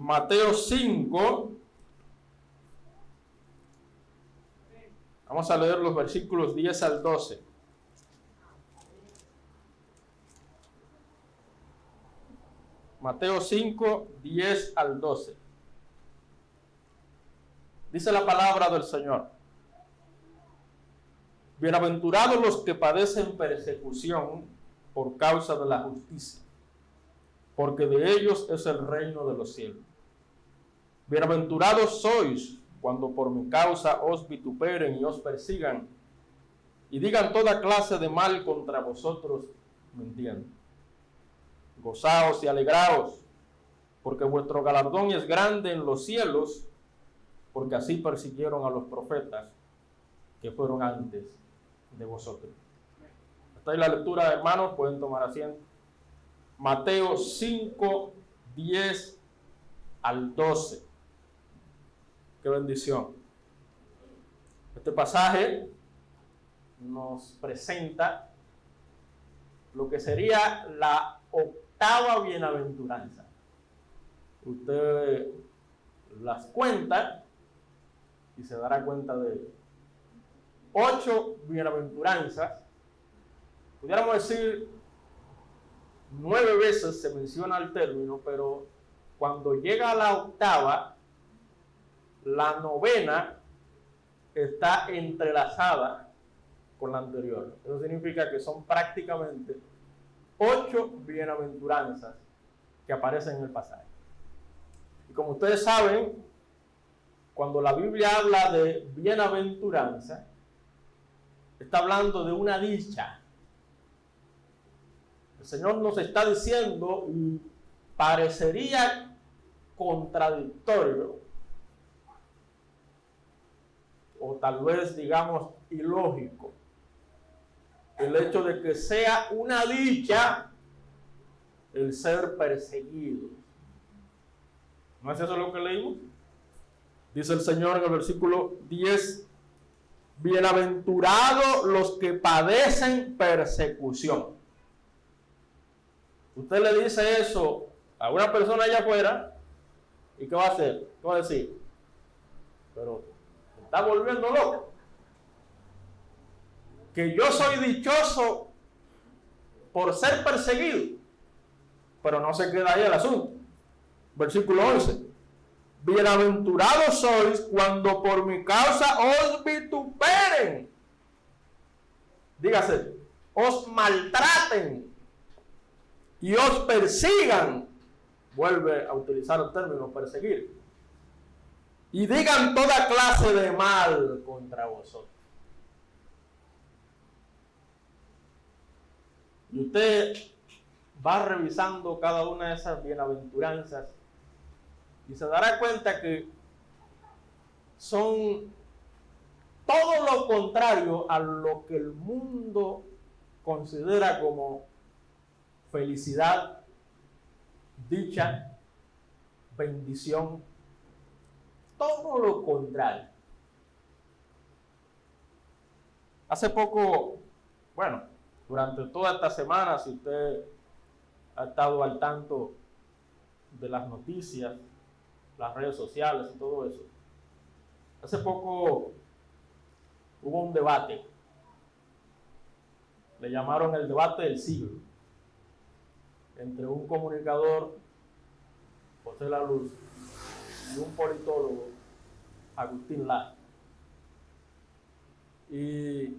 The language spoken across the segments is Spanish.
Mateo 5. Vamos a leer los versículos 10 al 12. Mateo 5, 10 al 12. Dice la palabra del Señor: Bienaventurados los que padecen persecución por causa de la justicia, porque de ellos es el reino de los cielos. Bienaventurados sois cuando por mi causa os vituperen y os persigan, y digan toda clase de mal contra vosotros mintiendo. Gozaos y alegraos, porque vuestro galardón es grande en los cielos, porque así persiguieron a los profetas que fueron antes de vosotros. Hasta ahí la lectura, hermanos, pueden tomar asiento. Mateo 5, 10 al 12. Qué bendición. Este pasaje nos presenta lo que sería la octava bienaventuranza. Usted las cuenta y se dará cuenta de 8 bienaventuranzas. Pudiéramos decir 9 veces se menciona el término, pero cuando llega a la octava, la novena está entrelazada con la anterior. Eso significa que son prácticamente 8 bienaventuranzas que aparecen en el pasaje. Y como ustedes saben, cuando la Biblia habla de bienaventuranza, está hablando de una dicha. El Señor nos está diciendo, y parecería contradictorio, o tal vez digamos ilógico, el hecho de que sea una dicha el ser perseguido. ¿No es eso lo que leímos? Dice el Señor en el versículo 10: Bienaventurados los que padecen persecución. Usted le dice eso a una persona allá afuera, ¿y qué va a hacer? ¿Qué va a decir? Pero se está volviendo loco. Que yo soy dichoso por ser perseguido. Pero no se queda ahí el asunto. Versículo 11. Bienaventurados sois cuando por mi causa os vituperen. Dígase, os maltraten y os persigan. Vuelve a utilizar el término perseguir. Y digan toda clase de mal contra vosotros. Y usted va revisando cada una de esas bienaventuranzas y se dará cuenta que son todo lo contrario a lo que el mundo considera como felicidad, dicha, bendición. Todo lo contrario. Hace poco, bueno, durante toda esta semana, si usted ha estado al tanto de las noticias, las redes sociales y todo eso, hace poco hubo un debate. Le llamaron el debate del siglo, entre un comunicador, José La Luz, y un politólogo, Agustín Lara. Y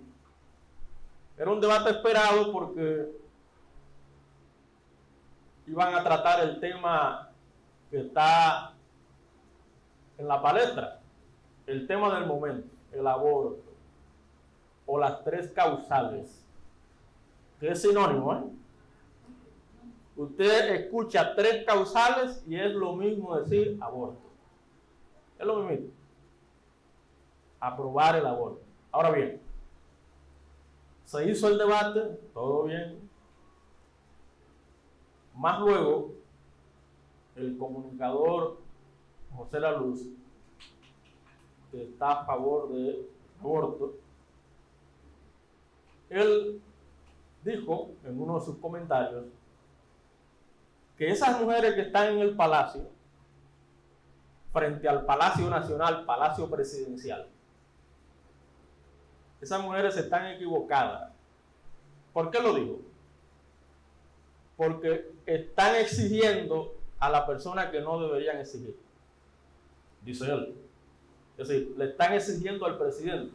era un debate esperado porque iban a tratar el tema que está en la palestra, el tema del momento, el aborto, o las 3 causales, que es sinónimo, ¿eh? Usted escucha 3 causales y es lo mismo decir aborto. Es lo mismo. Aprobar el aborto. Ahora bien, se hizo el debate, todo bien. Más luego, el comunicador José La Luz, que está a favor del aborto, él dijo en uno de sus comentarios que esas mujeres que están en el palacio frente al Palacio Nacional, Palacio Presidencial. Esas mujeres están equivocadas. ¿Por qué lo digo? Porque están exigiendo a la persona que no deberían exigir, dice él. Es decir, le están exigiendo al presidente.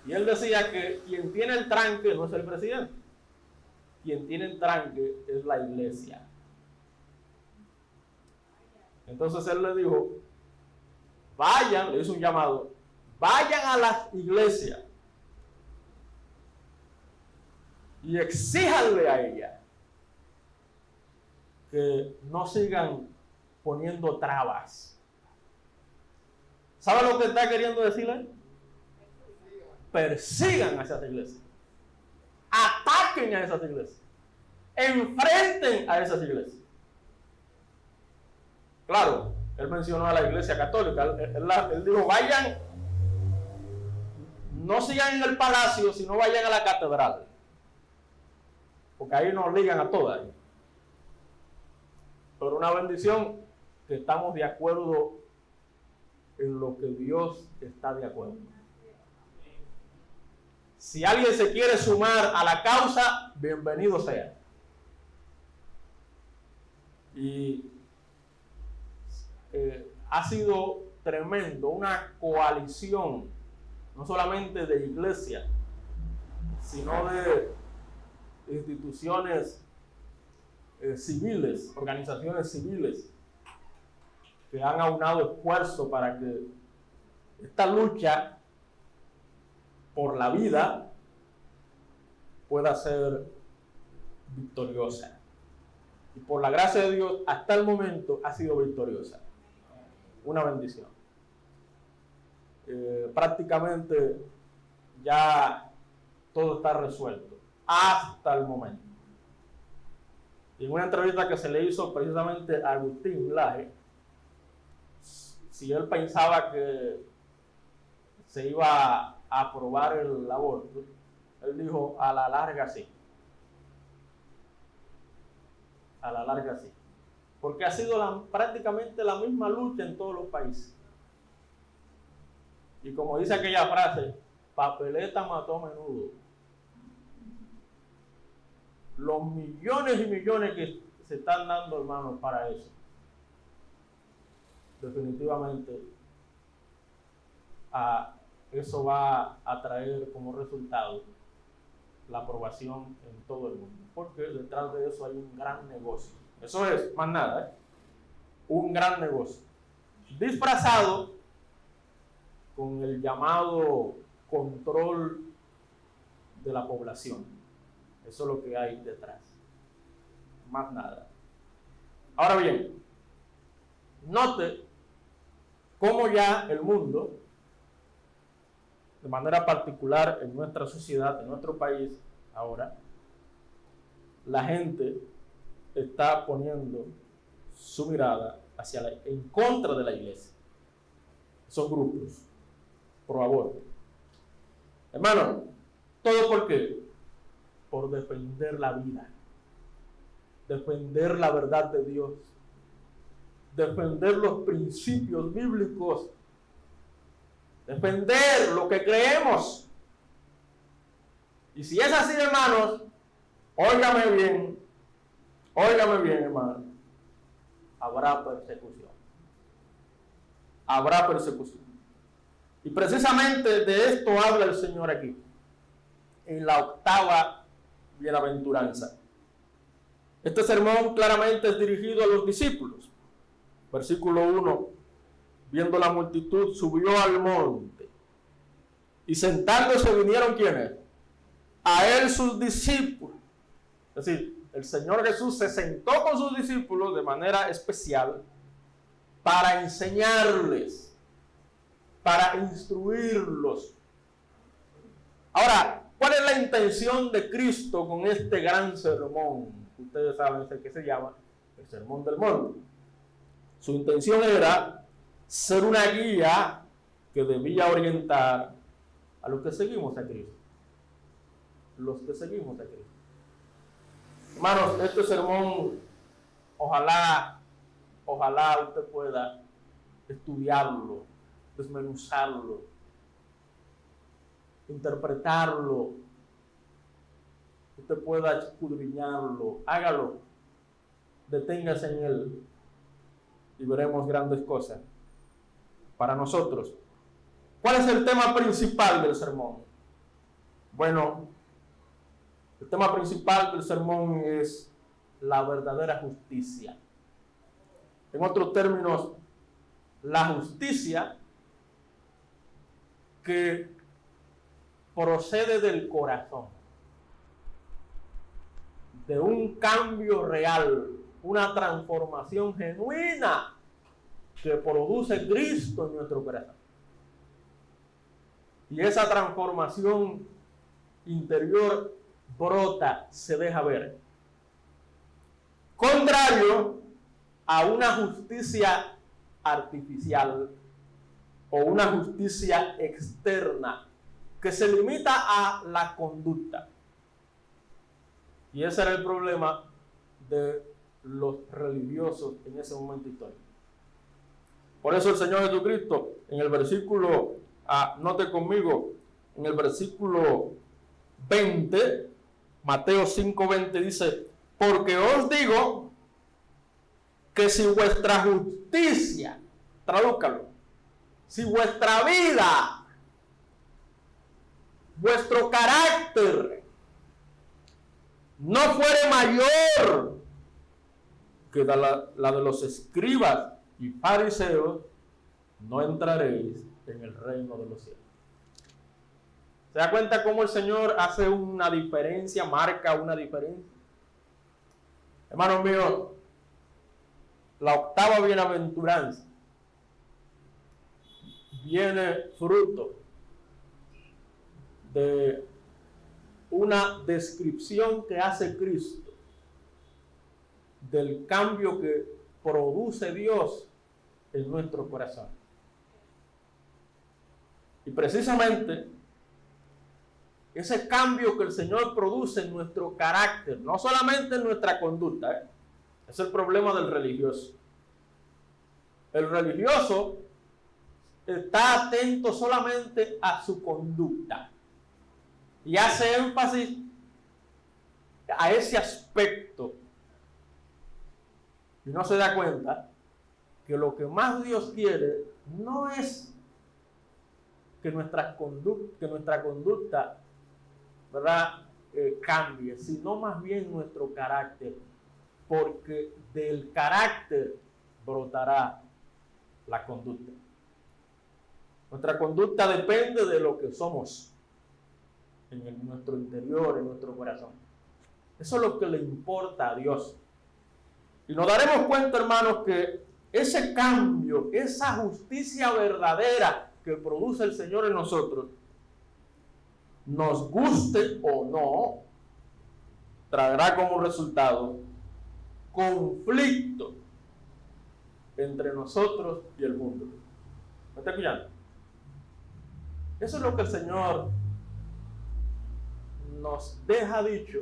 Y él decía que quien tiene el tranque no es el presidente. Quien tiene el tranque es la iglesia. Entonces él le dijo, vayan, le hizo un llamado, vayan a las iglesias y exíjanle a ella que no sigan poniendo trabas. ¿Sabe lo que está queriendo decirle? Persigan a esas iglesias, ataquen a esas iglesias, enfrenten a esas iglesias. Claro, él mencionó a la iglesia católica, él dijo, vayan, no sigan en el palacio, sino vayan a la catedral, porque ahí nos ligan a todas. Pero una bendición que estamos de acuerdo en lo que Dios está de acuerdo. Si alguien se quiere sumar a la causa, bienvenido sea. Y ha sido tremendo, una coalición, no solamente de iglesias, sino de instituciones civiles, organizaciones civiles, que han aunado esfuerzo para que esta lucha por la vida pueda ser victoriosa. Y por la gracia de Dios, hasta el momento ha sido victoriosa. Una bendición. Prácticamente ya todo está resuelto, hasta el momento. Y en una entrevista que se le hizo precisamente a Agustín Laje, si él pensaba que se iba a aprobar el aborto, él dijo, a la larga sí. A la larga sí. Porque ha sido prácticamente la misma lucha en todos los países. Y como dice aquella frase, papeleta mató menudo. Los millones y millones que se están dando, hermanos, para eso, definitivamente eso va a traer como resultado la aprobación en todo el mundo, porque detrás de eso hay un gran negocio. Eso es, más nada, un gran negocio, disfrazado con el llamado control de la población. Eso es lo que hay detrás, más nada. Ahora bien, note cómo ya el mundo, de manera particular en nuestra sociedad, en nuestro país, ahora, la gente está poniendo su mirada en contra de la iglesia. Son grupos pro aborto. Hermano, ¿todo por qué? Por defender la vida, defender la verdad de Dios, defender los principios bíblicos, defender lo que creemos. Y si es así, hermanos, óigame bien, hermano, habrá persecución. Habrá persecución. Y precisamente de esto habla el Señor aquí, en la octava bienaventuranza. Este sermón claramente es dirigido a los discípulos. Versículo 1. Viendo la multitud, subió al monte. Y sentándose vinieron, ¿quiénes? A él sus discípulos. Es decir, el Señor Jesús se sentó con sus discípulos de manera especial para enseñarles, para instruirlos. Ahora, ¿cuál es la intención de Cristo con este gran sermón? Ustedes saben que se llama el Sermón del Monte. Su intención era ser una guía que debía orientar a los que seguimos a Cristo. Los que seguimos a Cristo. Hermanos, este sermón, ojalá usted pueda estudiarlo, desmenuzarlo, interpretarlo. Usted pueda escudriñarlo, hágalo, deténgase en él y veremos grandes cosas para nosotros. ¿Cuál es el tema principal del sermón? Bueno, el tema principal del sermón es la verdadera justicia. En otros términos, la justicia que procede del corazón, de un cambio real, una transformación genuina que produce Cristo en nuestro corazón. Y esa transformación interior brota, se deja ver. Contrario a una justicia artificial o una justicia externa que se limita a la conducta. Y ese era el problema de los religiosos en ese momento histórico. Por eso el Señor Jesucristo, en el versículo, note conmigo, en el versículo 20, Mateo 5:20 dice: porque os digo que si vuestra justicia, tradúcalo, si vuestra vida, vuestro carácter no fuere mayor que la de los escribas y fariseos, no entraréis en el reino de los cielos. ¿Se da cuenta cómo el Señor hace una diferencia, marca una diferencia? Hermanos míos, la octava bienaventuranza viene fruto de una descripción que hace Cristo del cambio que produce Dios en nuestro corazón. Y precisamente ese cambio que el Señor produce en nuestro carácter, no solamente en nuestra conducta, es el problema del religioso. El religioso está atento solamente a su conducta y hace énfasis a ese aspecto y no se da cuenta que lo que más Dios quiere no es que nuestra conducta, ¿verdad?, cambie, sino más bien nuestro carácter, porque del carácter brotará la conducta. Nuestra conducta depende de lo que somos en nuestro interior, en nuestro corazón. Eso es lo que le importa a Dios. Y nos daremos cuenta, hermanos, que ese cambio, esa justicia verdadera que produce el Señor en nosotros, nos guste o no, traerá como resultado conflicto entre nosotros y el mundo. ¿Me está escuchando? Eso es lo que el Señor nos deja dicho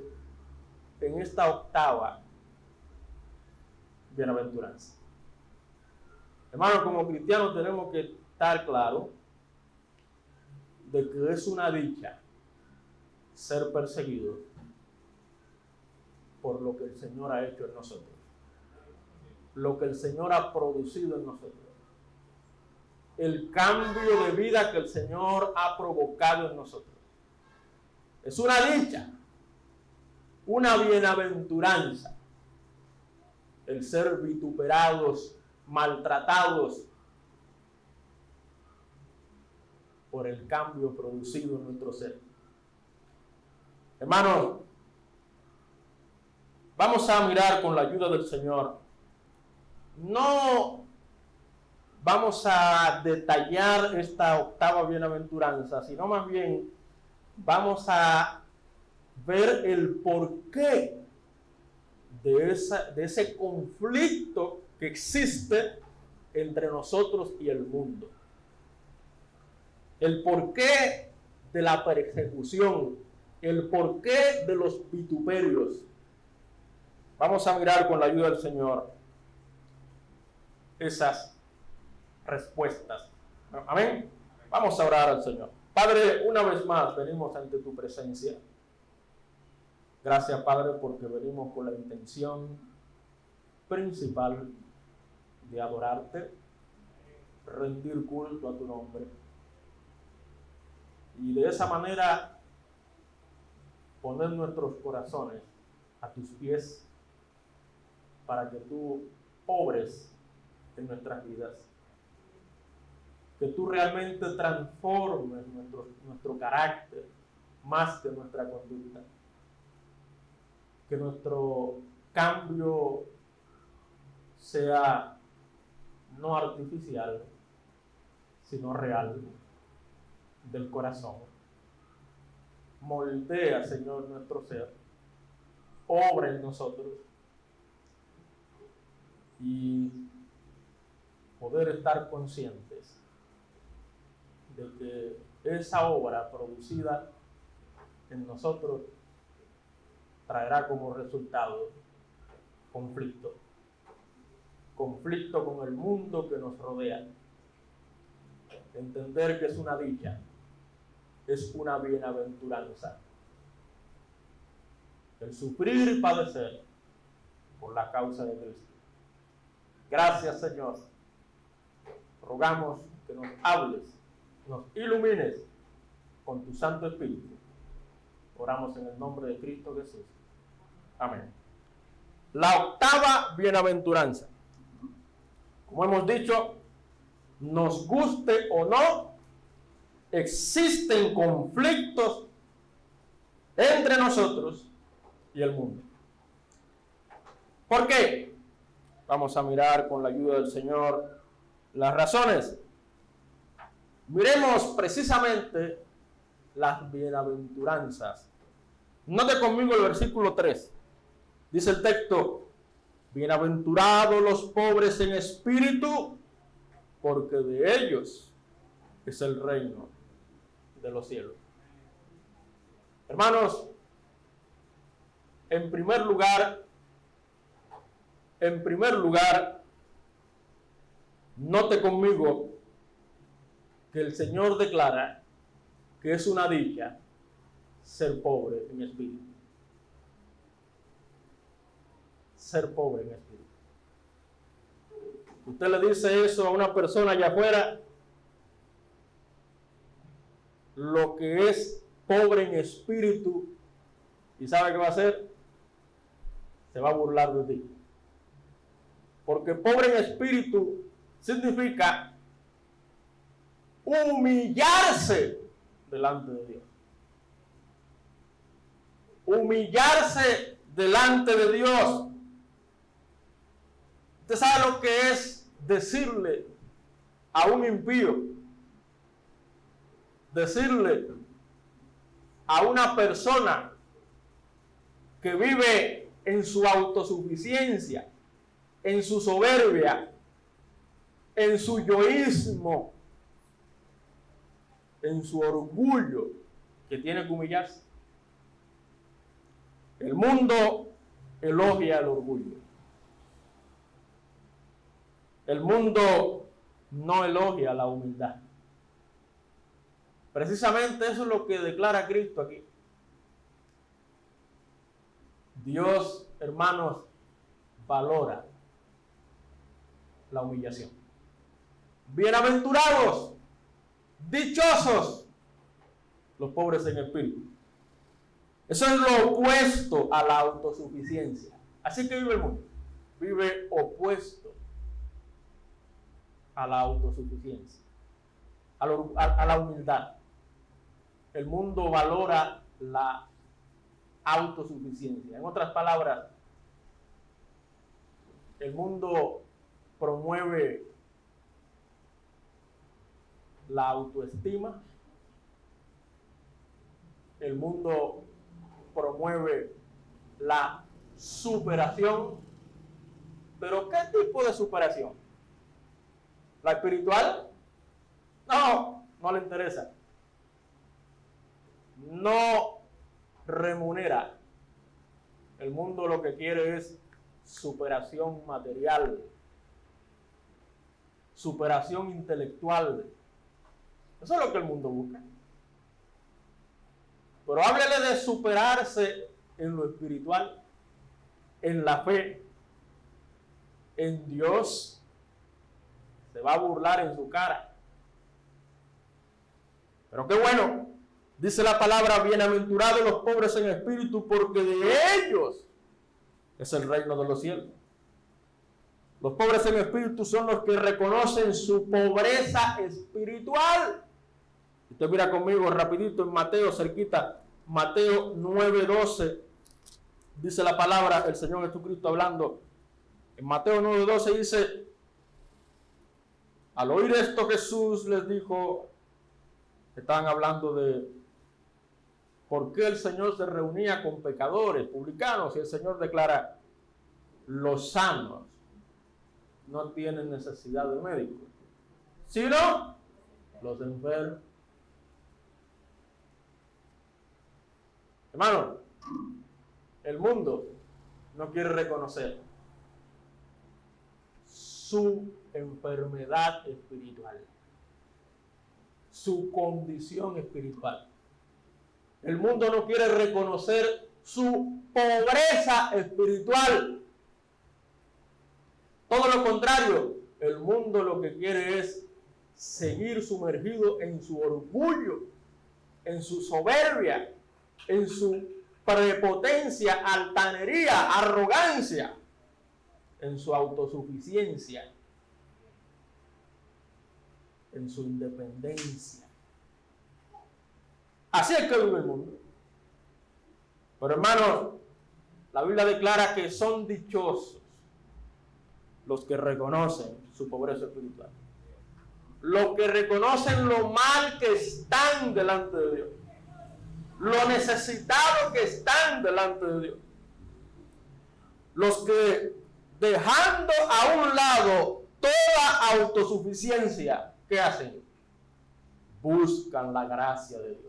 en esta octava bienaventuranza. Hermanos, como cristianos tenemos que estar claros de que es una dicha ser perseguidos por lo que el Señor ha hecho en nosotros, lo que el Señor ha producido en nosotros, el cambio de vida que el Señor ha provocado en nosotros. Es una dicha, una bienaventuranza, el ser vituperados, maltratados por el cambio producido en nuestro ser. Hermanos, vamos a mirar con la ayuda del Señor. No vamos a detallar esta octava bienaventuranza, sino más bien vamos a ver el porqué de ese conflicto que existe entre nosotros y el mundo. El porqué de la persecución, el porqué de los vituperios. Vamos a mirar con la ayuda del Señor esas respuestas. Amén. Vamos a orar al Señor. Padre, una vez más venimos ante tu presencia. Gracias, Padre, porque venimos con la intención principal de adorarte, rendir culto a tu nombre. Y de esa manera poner nuestros corazones a tus pies para que tú obres en nuestras vidas. Que tú realmente transformes nuestro carácter más que nuestra conducta. Que nuestro cambio sea no artificial, sino real, del corazón. Moldea, Señor, nuestro ser. Obra en nosotros. Y poder estar conscientes de que esa obra producida en nosotros traerá como resultado conflicto con el mundo que nos rodea. Entender que es una dicha, es una bienaventuranza el sufrir y padecer por la causa de Cristo. Gracias, Señor. Rogamos que nos hables, nos ilumines con tu Santo Espíritu. Oramos en el nombre de Cristo Jesús. Amén. La octava bienaventuranza. Como hemos dicho, nos guste o no, existen conflictos entre nosotros y el mundo. ¿Por qué? Vamos a mirar con la ayuda del Señor las razones. Miremos precisamente las bienaventuranzas. Note conmigo el versículo 3. Dice el texto: bienaventurados los pobres en espíritu, porque de ellos es el reino de los cielos. Hermanos, en primer lugar, note conmigo que el Señor declara que es una dicha ser pobre en espíritu. Ser pobre en espíritu. Usted le dice eso a una persona allá afuera, lo que es pobre en espíritu, y ¿sabe qué va a hacer? Se va a burlar de ti. Porque pobre en espíritu significa humillarse delante de Dios. Humillarse delante de Dios. ¿Usted sabe lo que es decirle a un impío? Decirle a una persona que vive en su autosuficiencia, en su soberbia, en su yoísmo, en su orgullo, que tiene que humillarse. El mundo elogia el orgullo. El mundo no elogia la humildad. Precisamente eso es lo que declara Cristo aquí. Dios, hermanos, valora la humillación. Bienaventurados, dichosos los pobres en espíritu. Eso es lo opuesto a la autosuficiencia. Así que vive el mundo. Vive opuesto a la autosuficiencia, a la humildad. El mundo valora la autosuficiencia. En otras palabras, el mundo promueve la autoestima. El mundo promueve la superación. ¿Pero qué tipo de superación? ¿La espiritual? No, no le interesa. No remunera. El mundo lo que quiere es superación material, superación intelectual. Eso es lo que el mundo busca. Pero háblele de superarse en lo espiritual, en la fe, en Dios. Se va a burlar en su cara. Pero qué bueno, dice la palabra, bienaventurados los pobres en espíritu, porque de ellos es el reino de los cielos. Los pobres en espíritu son los que reconocen su pobreza espiritual. Usted mira conmigo rapidito en Mateo, cerquita, Mateo 9:12, dice la palabra, el Señor Jesucristo hablando. En Mateo 9:12 dice, al oír esto Jesús les dijo, estaban hablando de por qué el Señor se reunía con pecadores, publicanos, y el Señor declara, los sanos no tienen necesidad de médico, sino los enfermos. Hermano, el mundo no quiere reconocer su enfermedad espiritual, su condición espiritual. El mundo no quiere reconocer su pobreza espiritual. Todo lo contrario, el mundo lo que quiere es seguir sumergido en su orgullo, en su soberbia, en su prepotencia, altanería, arrogancia, en su autosuficiencia, en su independencia. Así es que vive el mundo. Pero hermanos, la Biblia declara que son dichosos los que reconocen su pobreza espiritual, los que reconocen lo mal que están delante de Dios, lo necesitados que están delante de Dios, los que dejando a un lado toda autosuficiencia, ¿qué hacen? Buscan la gracia de Dios.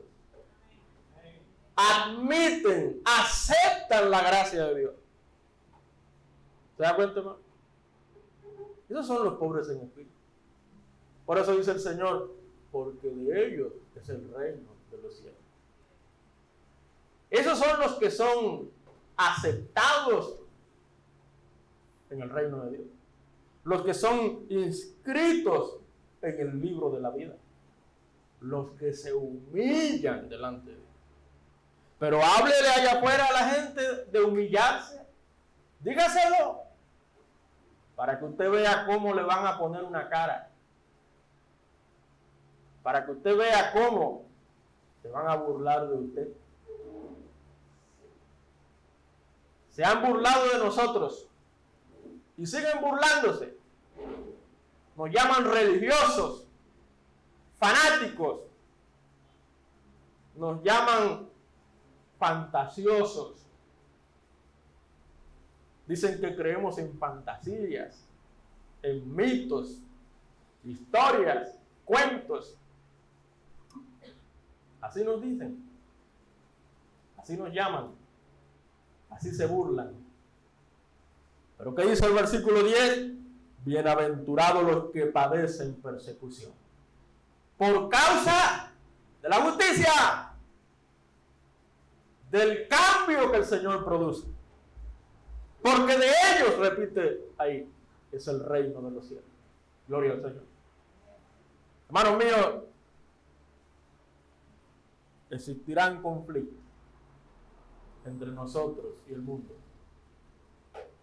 Admiten, aceptan la gracia de Dios. ¿Se da cuenta, hermano? Esos son los pobres en espíritu. Por eso dice el Señor, porque de ellos es el reino de los cielos. Esos son los que son aceptados en el reino de Dios. Los que son inscritos en el libro de la vida. Los que se humillan delante de Dios. Pero háblele allá afuera a la gente de humillarse. Dígaselo. Para que usted vea cómo le van a poner una cara. Para que usted vea cómo se van a burlar de usted. Se han burlado de nosotros y siguen burlándose. Nos llaman religiosos, fanáticos, nos llaman fantasiosos. Dicen que creemos en fantasías, en mitos, historias, cuentos. Así nos dicen, así nos llaman, así se burlan. Pero ¿qué dice el versículo 10? Bienaventurados los que padecen persecución por causa de la justicia, del cambio que el Señor produce. Porque de ellos, repite ahí, es el reino de los cielos. Gloria al Señor. Hermanos míos, existirán conflictos entre nosotros y el mundo.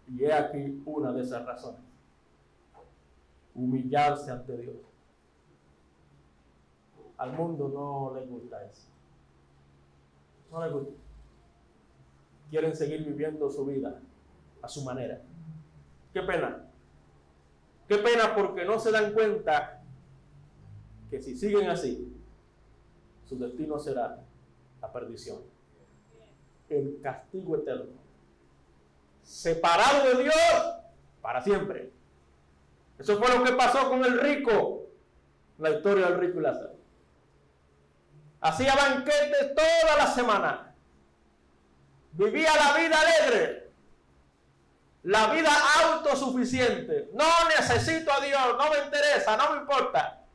Y he aquí una de esas razones. Humillarse ante Dios. Al mundo no le gusta eso. No le gusta. Quieren seguir viviendo su vida a su manera. Qué pena. Qué pena, porque no se dan cuenta que si siguen así, su destino será la perdición, el castigo eterno, separado de Dios para siempre. Eso fue lo que pasó con el rico, la historia del rico y Lázaro. Hacía banquetes toda la semana, vivía la vida alegre, La vida autosuficiente. No necesito a Dios, no me interesa, no me importa.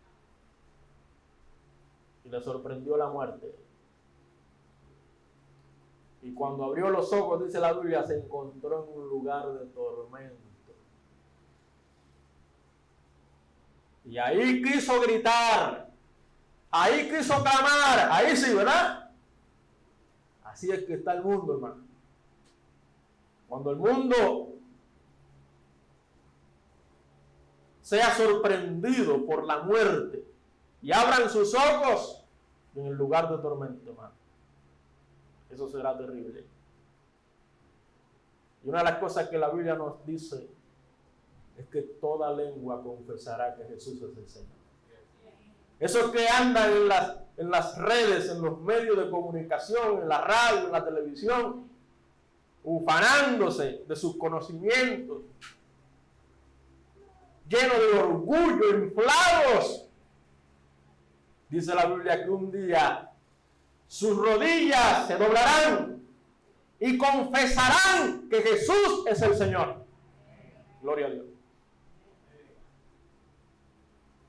Y le sorprendió la muerte. Y cuando abrió los ojos, dice la Biblia, se encontró en un lugar de tormento. Y ahí quiso gritar, ahí quiso clamar, ahí sí, ¿verdad? Así es que está el mundo, hermano. Cuando el mundo sea sorprendido por la muerte y abran sus ojos en el lugar de tormento, hermano. Eso será terrible. Y una de las cosas que la Biblia nos dice es que toda lengua confesará que Jesús es el Señor. Esos que andan en las redes, en los medios de comunicación, en la radio, en la televisión, ufanándose de sus conocimientos, llenos de orgullo, inflados. Dice la Biblia que un día sus rodillas se doblarán y confesarán que Jesús es el Señor. Gloria a Dios.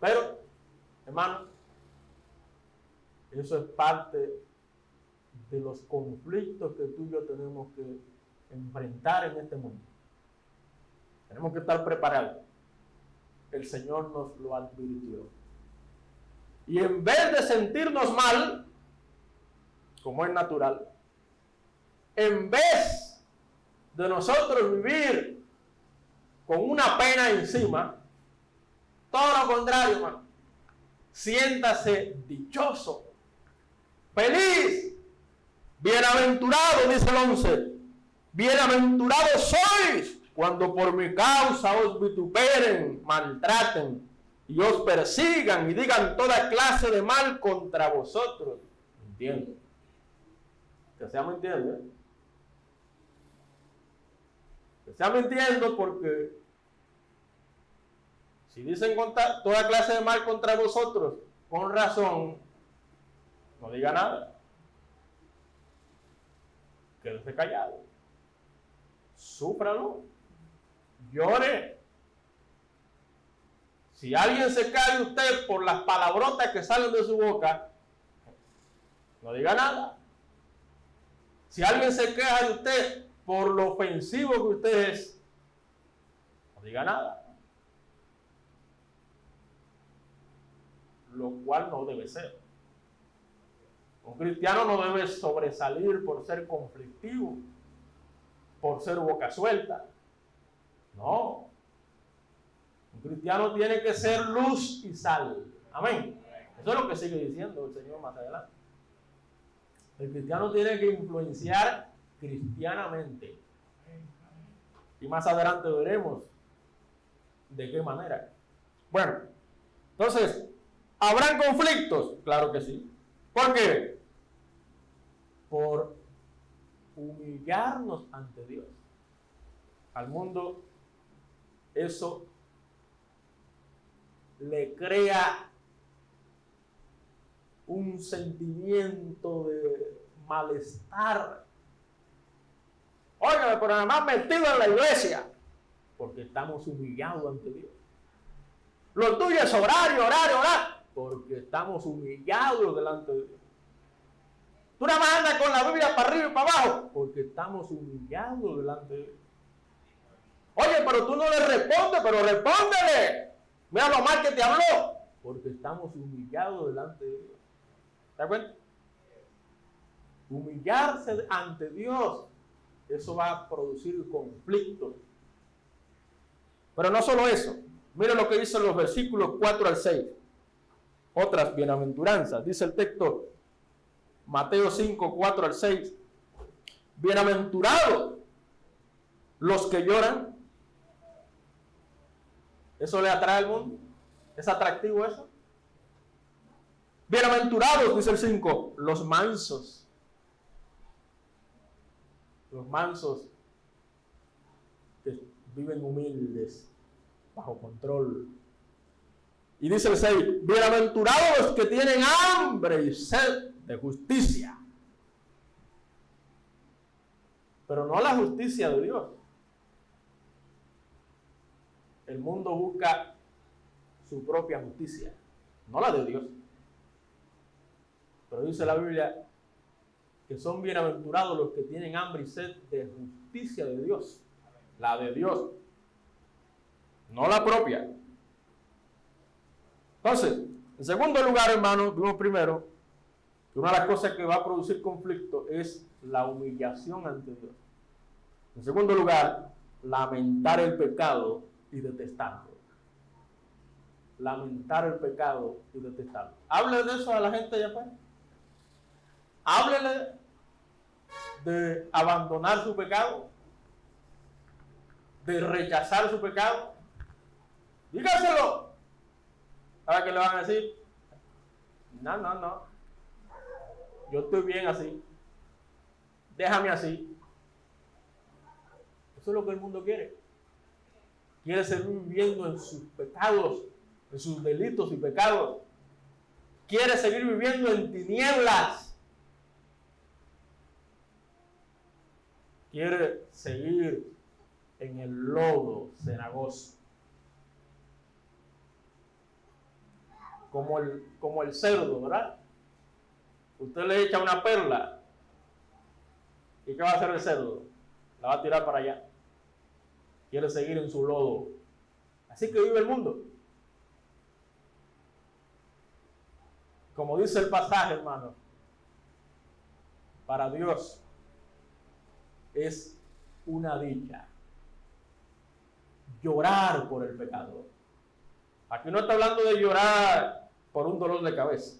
Pero, hermano, eso es parte de los conflictos que tú y yo tenemos que enfrentar en este mundo. Tenemos que estar preparados. El Señor nos lo advirtió. Y en vez de sentirnos mal, como es natural, en vez de nosotros vivir con una pena encima, todo lo contrario, hermano. Siéntase dichoso, feliz, bienaventurado, dice el 11. Bienaventurados sois cuando por mi causa os vituperen, maltraten y os persigan y digan toda clase de mal contra vosotros. Entiendo. Que sea mintiendo, ¿eh? Que sea mintiendo, porque si dicen toda clase de mal contra vosotros, con razón, no diga nada. Quédese callado. Súfralo. Llore. Si alguien se cae de usted por las palabrotas que salen de su boca, no diga nada. Si alguien se queja de usted por lo ofensivo que usted es, no diga nada. Lo cual no debe ser. Un cristiano no debe sobresalir por ser conflictivo, por ser boca suelta. No. Un cristiano tiene que ser luz y sal. Amén. Eso es lo que sigue diciendo el Señor más adelante. El cristiano tiene que influenciar cristianamente. Y más adelante veremos de qué manera. Bueno, entonces, ¿habrán conflictos? Claro que sí. ¿Por qué? Por humillarnos ante Dios. Al mundo eso le crea un sentimiento de malestar. Óigame, pero además metido en la iglesia, porque estamos humillados ante Dios. Lo tuyo es orar y orar y orar, porque estamos humillados delante de Dios. Tú nada más andas con la Biblia para arriba y para abajo, porque estamos humillados delante de Dios. Oye, pero tú no le respondes, pero respóndele. Mira lo mal que te habló, porque estamos humillados delante de Dios. ¿Te das cuenta? Humillarse ante Dios, eso va a producir conflicto. Pero no solo eso. Mira lo que dice en los versículos 4 al 6. Otras bienaventuranzas. Dice el texto, Mateo 5, 4 al 6. Bienaventurados los que lloran. ¿Eso le atrae al mundo? ¿Es atractivo eso? Bienaventurados, dice el 5, los mansos. Los mansos que viven humildes, bajo control. Y dice el 6, bienaventurados los que tienen hambre y sed de justicia. Pero no la justicia de Dios, el mundo busca su propia justicia, no la de Dios. Pero dice la Biblia que son bienaventurados los que tienen hambre y sed de justicia de Dios, la de Dios, no la propia. Entonces, en segundo lugar, hermanos, vimos primero que una de las cosas que va a producir conflicto es la humillación ante Dios. En segundo lugar, lamentar el pecado y detestarlo. Lamentar el pecado y detestarlo. Hable de eso a la gente allá afuera. Háblele de abandonar su pecado, de rechazar su pecado. Dígaselo. ¿Sabe qué le van a decir? No. Yo estoy bien así. Déjame así. Eso es lo que el mundo quiere. Quiere seguir viviendo en sus pecados, en sus delitos y pecados. Quiere seguir viviendo en tinieblas. Quiere seguir en el lodo cenagoso. Como el cerdo, ¿verdad? Usted le echa una perla. ¿Y qué va a hacer el cerdo? La va a tirar para allá. Quiere seguir en su lodo. Así que vive el mundo. Como dice el pasaje, hermano, para Dios es una dicha llorar por el pecado. Aquí no está hablando de llorar por un dolor de cabeza,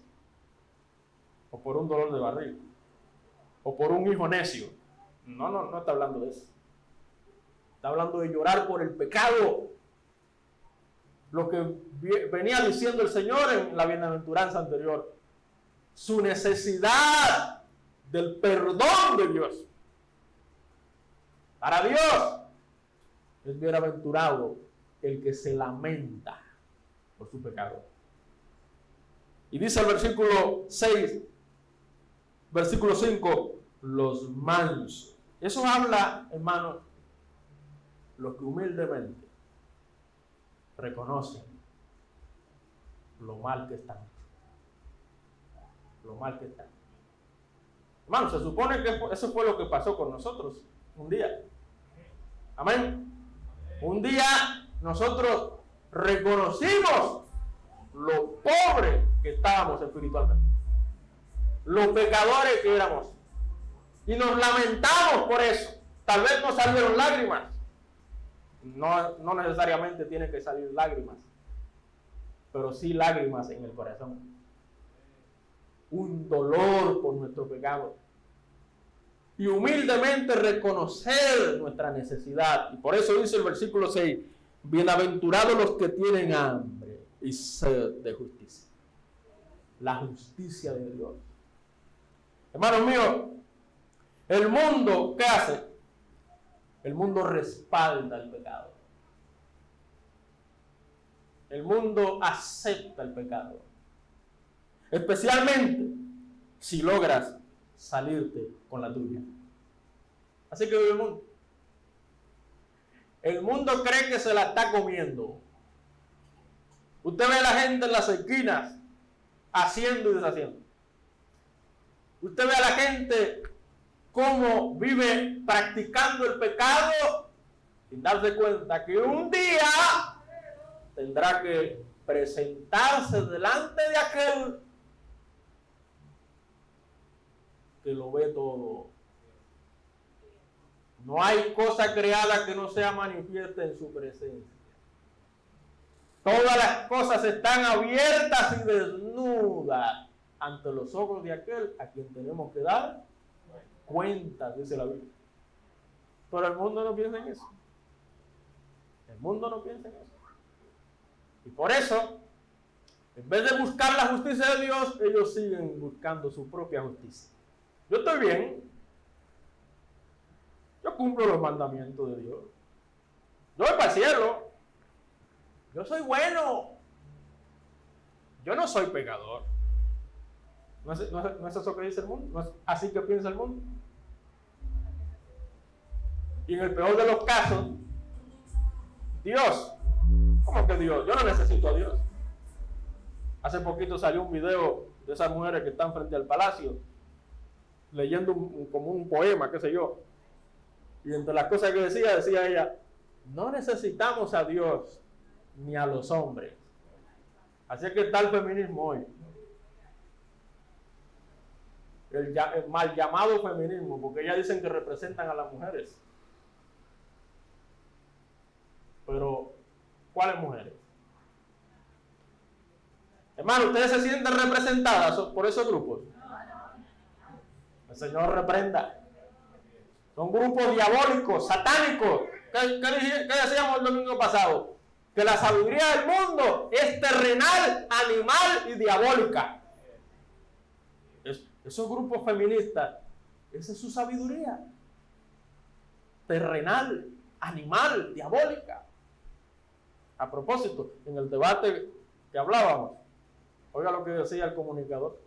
o por un dolor de barriga, o por un hijo necio. No está hablando de eso. Está hablando de llorar por el pecado. Lo que venía diciendo el Señor en la bienaventuranza anterior. Su necesidad del perdón de Dios. Para Dios es bienaventurado el que se lamenta por su pecado. Y dice el versículo 6, versículo 5, los mansos. Eso habla, hermanos, los que humildemente reconocen lo mal que están. Lo mal que están. Hermanos, se supone que eso fue lo que pasó con nosotros un día. Amén. Un día nosotros reconocimos lo pobre que estábamos espiritualmente, los pecadores que éramos, y nos lamentamos por eso. Tal vez no salieron lágrimas. No necesariamente tienen que salir lágrimas, pero sí lágrimas en el corazón. Un dolor por nuestro pecado. Y humildemente reconocer nuestra necesidad. Y por eso dice el versículo 6, bienaventurados los que tienen hambre y sed de justicia. La justicia de Dios. Hermanos míos, el mundo, ¿qué hace? El mundo respalda el pecado. El mundo acepta el pecado. Especialmente si logras salirte con la tuya. Así que vive el mundo. El mundo cree que se la está comiendo. Usted ve a la gente en las esquinas haciendo y deshaciendo. Usted ve a la gente cómo vive practicando el pecado sin darse cuenta que un día tendrá que presentarse delante de aquel que lo ve todo. No hay cosa creada que no sea manifiesta en su presencia. Todas las cosas están abiertas y desnudas ante los ojos de aquel a quien tenemos que dar cuentas, dice la Biblia. Pero el mundo no piensa en eso. El mundo no piensa en eso. Y por eso, en vez de buscar la justicia de Dios, ellos siguen buscando su propia justicia. Yo estoy bien. Yo cumplo los mandamientos de Dios. Yo voy para el cielo. Yo soy bueno. Yo no soy pecador. ¿No es eso que dice el mundo? ¿No es así que piensa el mundo? Y en el peor de los casos, Dios ¿Cómo que Dios? Yo no necesito a Dios. Hace poquito salió un video de esas mujeres que están frente al palacio leyendo como un poema, qué sé yo. Y entre las cosas que decía ella, no necesitamos a Dios ni a los hombres. Así es que está el feminismo hoy. El mal llamado feminismo, porque ellas dicen que representan a las mujeres. Pero, ¿cuáles mujeres? Hermano, ¿ustedes se sienten representadas por esos grupos? El Señor reprenda. Son grupos diabólicos, satánicos. ¿Qué decíamos el domingo pasado? Que la sabiduría del mundo es terrenal, animal y diabólica. Esos grupos feministas, esa es su sabiduría. Terrenal, animal, diabólica. A propósito, en el debate que hablábamos, oiga lo que decía el comunicador,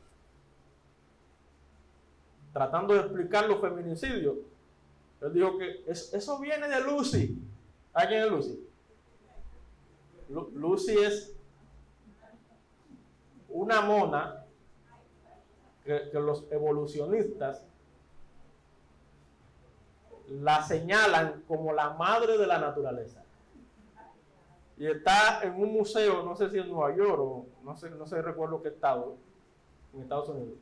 tratando de explicar los feminicidios. Él dijo que eso viene de Lucy. ¿A quién es Lucy? Lucy es una mona que los evolucionistas la señalan como la madre de la naturaleza. Y está en un museo, no sé si en Nueva York o no sé recuerdo qué estado, en Estados Unidos.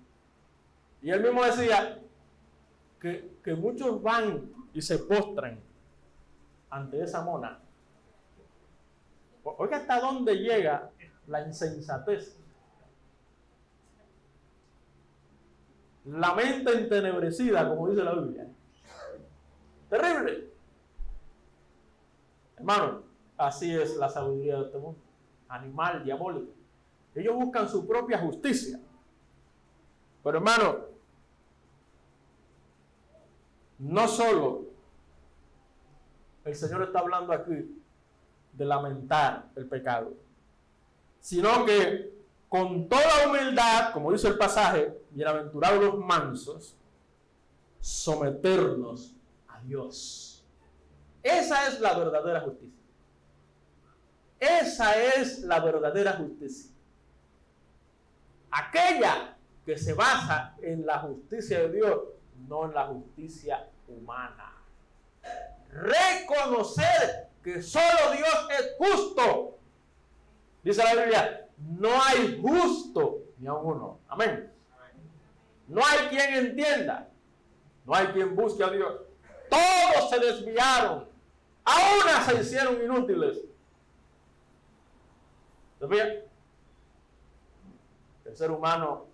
Y él mismo decía que muchos van y se postran ante esa mona. Oiga hasta dónde llega la insensatez. La mente entenebrecida, como dice la Biblia. Terrible. Hermano, así es la sabiduría de este mundo. Animal, diabólico. Ellos buscan su propia justicia. Pero hermano, no solo el Señor está hablando aquí de lamentar el pecado, sino que con toda humildad, como dice el pasaje, bienaventurados los mansos, someternos a Dios. Esa es la verdadera justicia. Esa es la verdadera justicia. Aquella que se basa en la justicia de Dios, no en la justicia humana. Reconocer que solo Dios es justo. Dice la Biblia, no hay justo ni a uno. Amén. No hay quien entienda. No hay quien busque a Dios. Todos se desviaron. A una se hicieron inútiles. ¿Se el ser humano,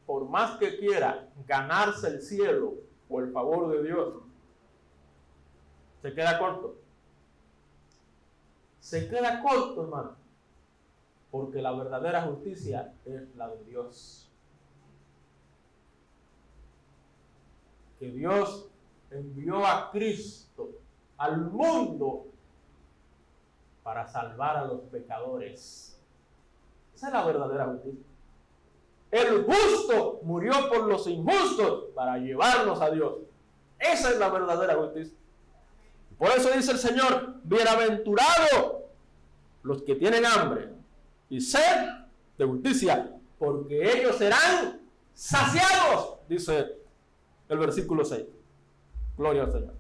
por más que quiera ganarse el cielo o el favor de Dios, se queda corto. Se queda corto, hermano, porque la verdadera justicia es la de Dios. Que Dios envió a Cristo al mundo para salvar a los pecadores. Esa es la verdadera justicia. El justo murió por los injustos para llevarnos a Dios. Esa es la verdadera justicia. Por eso dice el Señor, bienaventurados los que tienen hambre y sed de justicia, porque ellos serán saciados, dice el versículo 6. Gloria al Señor.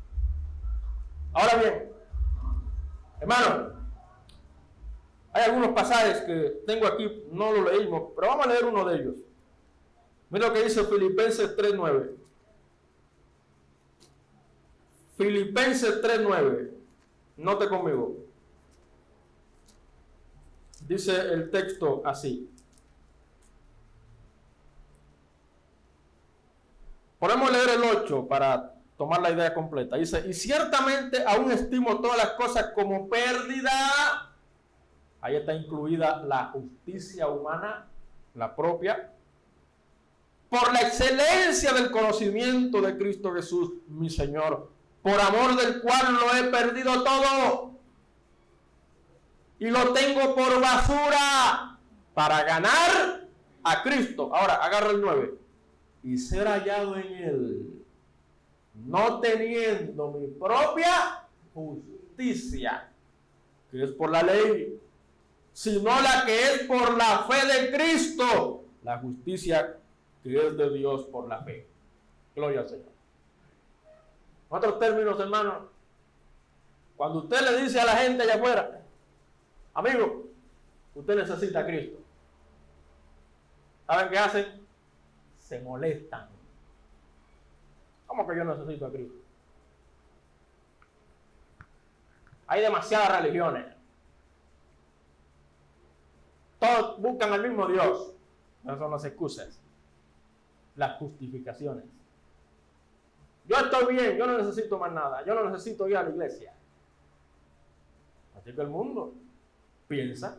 Ahora bien, hermano, hay algunos pasajes que tengo aquí, no lo leímos, pero vamos a leer uno de ellos. Mira lo que dice Filipenses 3:9. Filipenses 3:9. Note conmigo. Dice el texto así. Podemos leer el 8 para tomar la idea completa. Dice, y ciertamente aún estimo todas las cosas como pérdida. Ahí está incluida la justicia humana, la propia, por la excelencia del conocimiento de Cristo Jesús, mi Señor, por amor del cual lo he perdido todo y lo tengo por basura para ganar a Cristo. Ahora, agarra el 9. Y ser hallado en él, no teniendo mi propia justicia, que es por la ley, sino la que es por la fe de Cristo, la justicia que es de Dios por la fe. Gloria al Señor. En otros términos, hermanos, cuando usted le dice a la gente allá afuera, amigo, usted necesita a Cristo, ¿saben qué hacen? Se molestan. ¿Cómo que yo necesito a Cristo? Hay demasiadas religiones. Todos buscan al mismo Dios. No son las excusas, las justificaciones. Yo estoy bien, yo no necesito más nada. Yo no necesito ir a la iglesia. Así que el mundo piensa.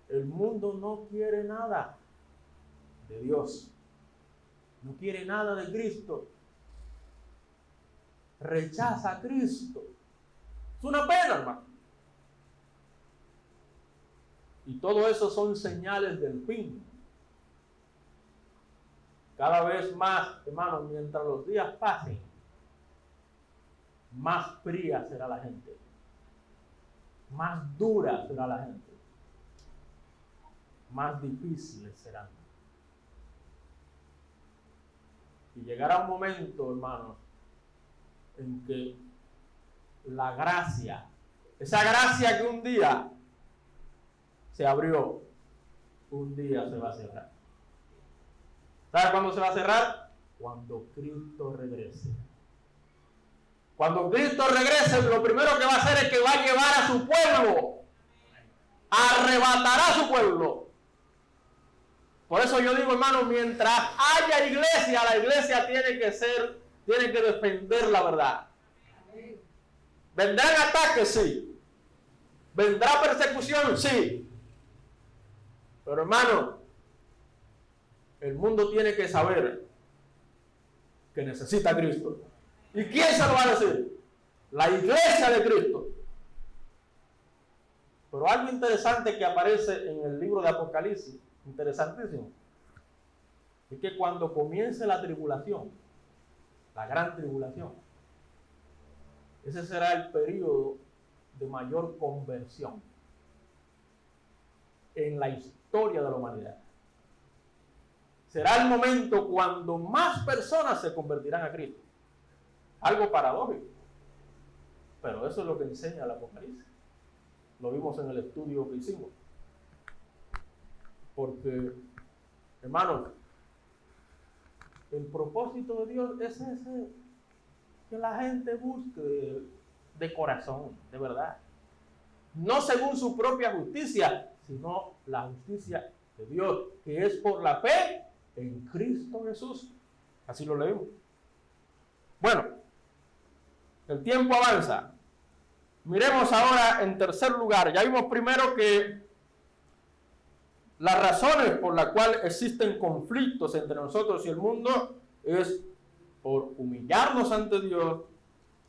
El mundo no quiere nada de Dios. No quiere nada de Cristo. Rechaza a Cristo. Es una pena, hermano. Y todo eso son señales del fin. Cada vez más, hermano, mientras los días pasen, más fría será la gente. Más dura será la gente. Más difíciles serán. Y llegará un momento, hermanos, en que la gracia, esa gracia que un día se abrió, un día se va a cerrar. ¿Sabe cuándo se va a cerrar? Cuando Cristo regrese. Cuando Cristo regrese, lo primero que va a hacer es que va a llevar a su pueblo. Arrebatará a su pueblo. Por eso yo digo, hermano, mientras haya iglesia, la iglesia tiene que defender la verdad. ¿Vendrán ataques? Sí. ¿Vendrá persecución? Sí. Pero hermano, el mundo tiene que saber que necesita a Cristo. ¿Y quién se lo va a decir? La iglesia de Cristo. Pero algo interesante que aparece en el libro de Apocalipsis, interesantísimo, es que cuando comience la tribulación, la gran tribulación, ese será el periodo de mayor conversión en la historia de la humanidad. Será el momento cuando más personas se convertirán a Cristo. Algo paradójico, pero eso es lo que enseña el Apocalipsis. Lo vimos en el estudio que hicimos. Porque, hermanos, el propósito de Dios es ese, que la gente busque de corazón, de verdad. No según su propia justicia, sino la justicia de Dios, que es por la fe en Cristo Jesús. Así lo leemos. Bueno, el tiempo avanza. Miremos ahora en tercer lugar. Ya vimos primero que las razones por las cuales existen conflictos entre nosotros y el mundo es por humillarnos ante Dios.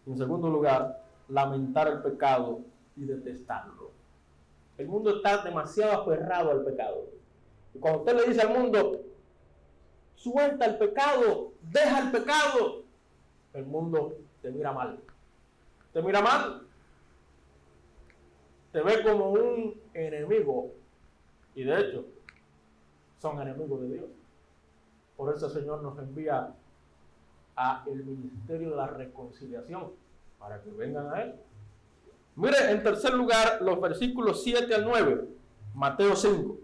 Y en segundo lugar, lamentar el pecado y detestarlo. El mundo está demasiado aferrado al pecado. Y cuando usted le dice al mundo, suelta el pecado, deja el pecado, el mundo te mira mal. Te mira mal. Te ve como un enemigo. Y de hecho, son enemigos de Dios. Por eso el Señor nos envía a el ministerio de la reconciliación, para que vengan a Él. Mire, en tercer lugar, los versículos 7 al 9, Mateo 5.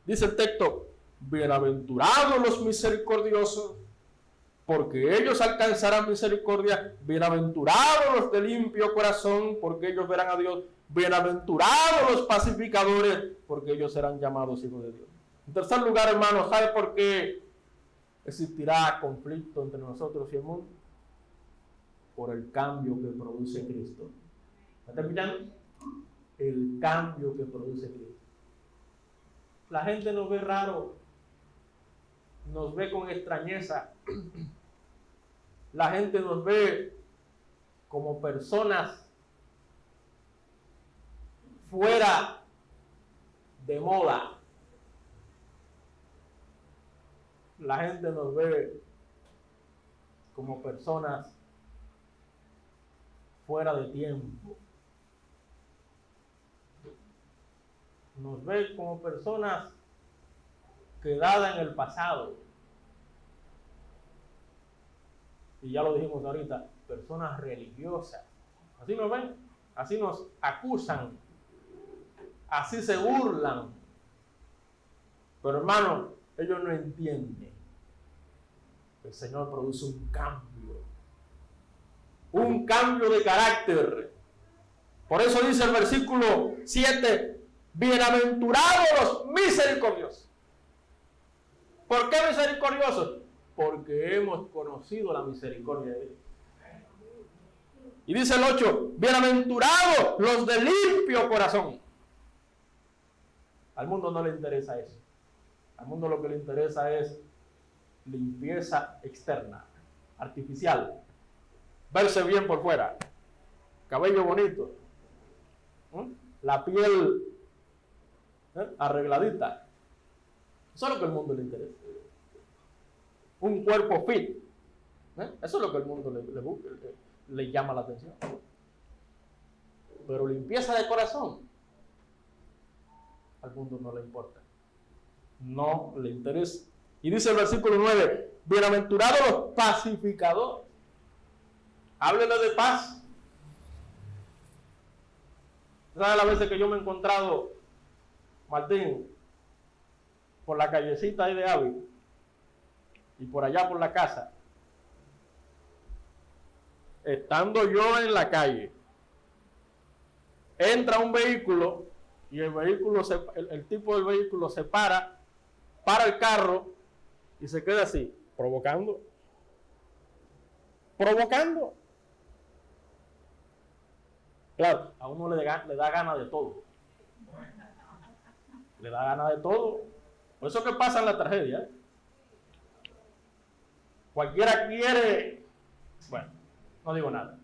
Dice el texto, bienaventurados los misericordiosos, porque ellos alcanzarán misericordia. Bienaventurados los de limpio corazón, porque ellos verán a Dios. Bienaventurados los pacificadores, porque ellos serán llamados hijos de Dios. En tercer lugar, hermanos, ¿sabe por qué existirá conflicto entre nosotros y el mundo? Por el cambio que produce Cristo. ¿Me está escuchando? El cambio que produce Cristo. La gente nos ve raro, nos ve con extrañeza. La gente nos ve como personas fuera de moda. La gente nos ve como personas fuera de tiempo. nos ve como personas quedadas en el pasado. Y ya lo dijimos ahorita, personas religiosas. Así nos ven, así nos acusan, así se burlan. Pero hermano, ellos no entienden que el Señor produce un cambio de carácter. Por eso dice el versículo 7, bienaventurados los misericordiosos. ¿Por qué misericordiosos? Porque hemos conocido la misericordia de Dios. Y dice el 8, bienaventurados los de limpio corazón. Al mundo no le interesa eso. Al mundo lo que le interesa es limpieza externa, artificial. Verse bien por fuera, cabello bonito, la piel arregladita. Eso es lo que al mundo le interesa. Un cuerpo fit. Eso es lo que al mundo le llama la atención. Pero limpieza de corazón, al mundo no le importa. No le interesa. Y dice el versículo 9, bienaventurados los pacificadores. Háblenle de paz. ¿Sabes las veces que yo me he encontrado, Martín, por la callecita ahí de Ávila y por allá por la casa? Estando yo en la calle, entra un vehículo y el tipo del vehículo se para el carro y se queda así, provocando. Claro, a uno le da ganas de todo. Le da ganas de todo. Por eso que pasa en la tragedia. Cualquiera quiere, bueno, no digo nada.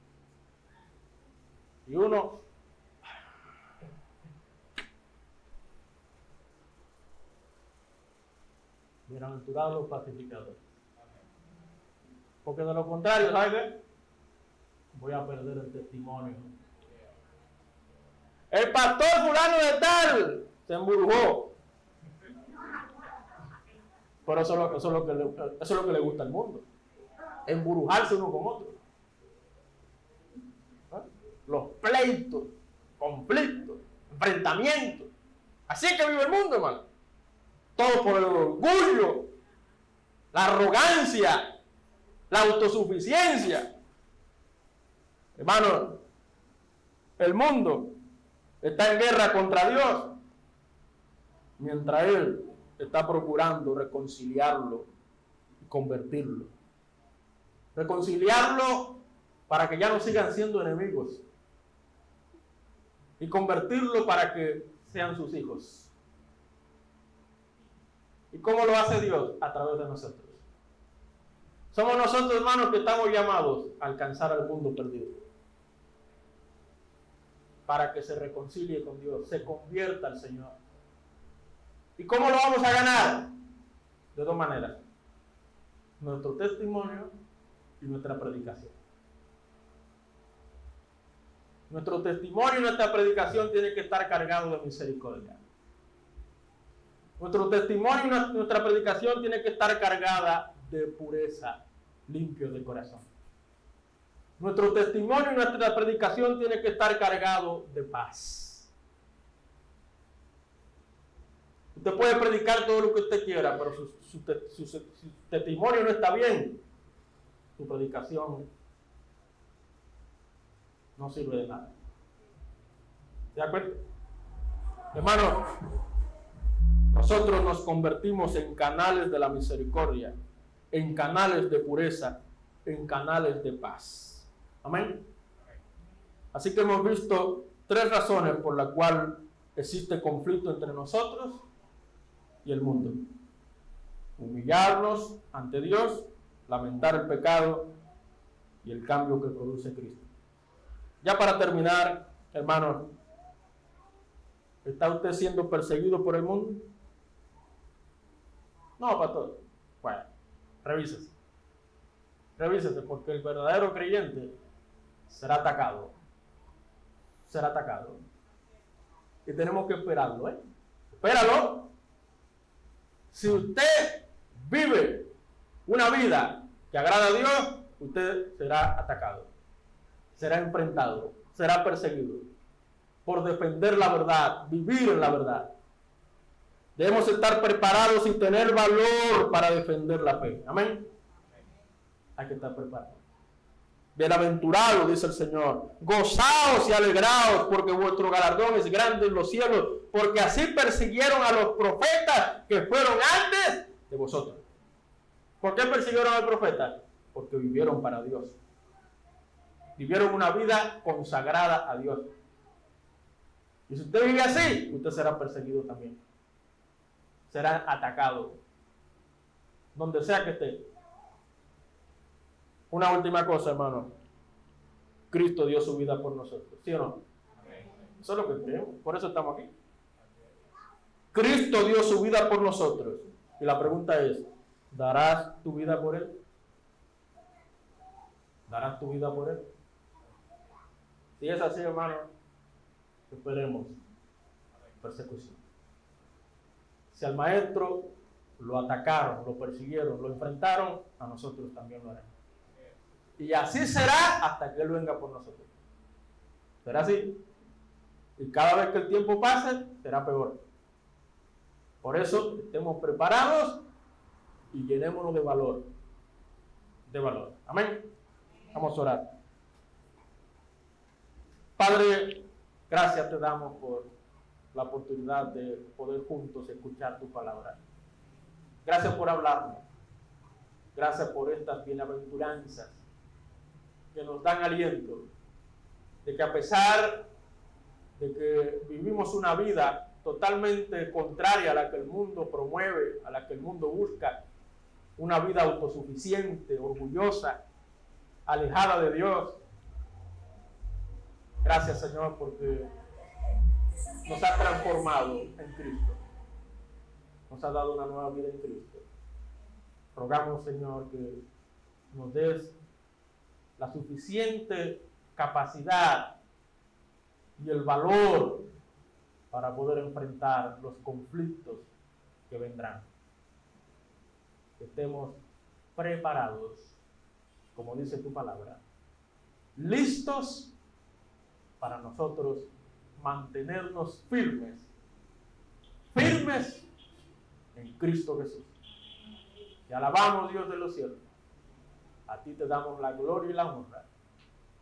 Y uno, bienaventurados los pacificadores. Porque de lo contrario, ¿sabes qué? Voy a perder el testimonio. El pastor fulano de tal se embrujó. Pero eso es lo que le gusta al mundo. Embrujarse uno con otro. Los pleitos, conflictos, enfrentamientos. Así es que vive el mundo, hermano. Todo por el orgullo, la arrogancia, la autosuficiencia. Hermano, el mundo está en guerra contra Dios, mientras Él está procurando reconciliarlo y convertirlo. Reconciliarlo para que ya no sigan siendo enemigos. Y convertirlo para que sean sus hijos. ¿Y cómo lo hace Dios? A través de nosotros. Somos nosotros, hermanos, que estamos llamados a alcanzar al mundo perdido. Para que se reconcilie con Dios, se convierta al Señor. ¿Y cómo lo vamos a ganar? De dos maneras. Nuestro testimonio y nuestra predicación. Nuestro testimonio y nuestra predicación tienen que estar cargados de misericordia. Nuestro testimonio y nuestra predicación tiene que estar cargada de pureza, limpio de corazón. Nuestro testimonio y nuestra predicación tiene que estar cargado de paz. Usted puede predicar todo lo que usted quiera, pero su testimonio no está bien. Su predicación no sirve de nada. ¿De acuerdo? Hermano, nosotros nos convertimos en canales de la misericordia, en canales de pureza, en canales de paz. Amén. Así que hemos visto 3 razones por las cuales existe conflicto entre nosotros y el mundo. Humillarnos ante Dios, lamentar el pecado y el cambio que produce Cristo. Ya para terminar, hermanos, ¿está usted siendo perseguido por el mundo? No, pastor. Bueno, revísese. Revísese, porque el verdadero creyente será atacado. Será atacado. Y tenemos que esperarlo, Espéralo. Si usted vive una vida que agrada a Dios, usted será atacado, será enfrentado, será perseguido por defender la verdad, vivir en la verdad. Debemos estar preparados y tener valor para defender la fe. Amén. Hay que estar preparados. Bienaventurados, dice el Señor, gozaos y alegraos, porque vuestro galardón es grande en los cielos, porque así persiguieron a los profetas que fueron antes de vosotros. ¿Por qué persiguieron al profeta? Porque vivieron para Dios. Vivieron una vida consagrada a Dios. Y si usted vive así, usted será perseguido también. Será atacado, donde sea que esté. Una última cosa, hermano. Cristo dio su vida por nosotros, ¿sí o no? Eso es lo que creemos, por eso estamos aquí. Cristo dio su vida por nosotros. Y la pregunta es, ¿darás tu vida por Él? ¿Darás tu vida por Él? Si es así, hermano, esperemos persecución. Si al maestro lo atacaron, lo persiguieron, lo enfrentaron, a nosotros también lo harán. Y así será hasta que Él venga por nosotros. Será así. Y cada vez que el tiempo pase, será peor. Por eso, estemos preparados y llenémonos de valor. De valor. Amén. Vamos a orar. Padre, gracias te damos por la oportunidad de poder juntos escuchar tu palabra. Gracias por hablarnos. Gracias por estas bienaventuranzas que nos dan aliento, de que a pesar de que vivimos una vida totalmente contraria a la que el mundo promueve, a la que el mundo busca, una vida autosuficiente, orgullosa, alejada de Dios. Gracias, Señor, porque nos ha transformado en Cristo. Nos ha dado una nueva vida en Cristo. Rogamos, Señor, que nos des la suficiente capacidad y el valor para poder enfrentar los conflictos que vendrán. Que estemos preparados, como dice tu palabra, listos para nosotros mantenernos firmes en Cristo Jesús. Te alabamos, Dios de los cielos. A ti te damos la gloria y la honra.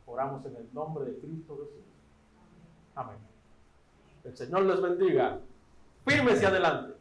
Oramos en el nombre de Cristo Jesús. Amén. El Señor les bendiga. Firmes y adelante.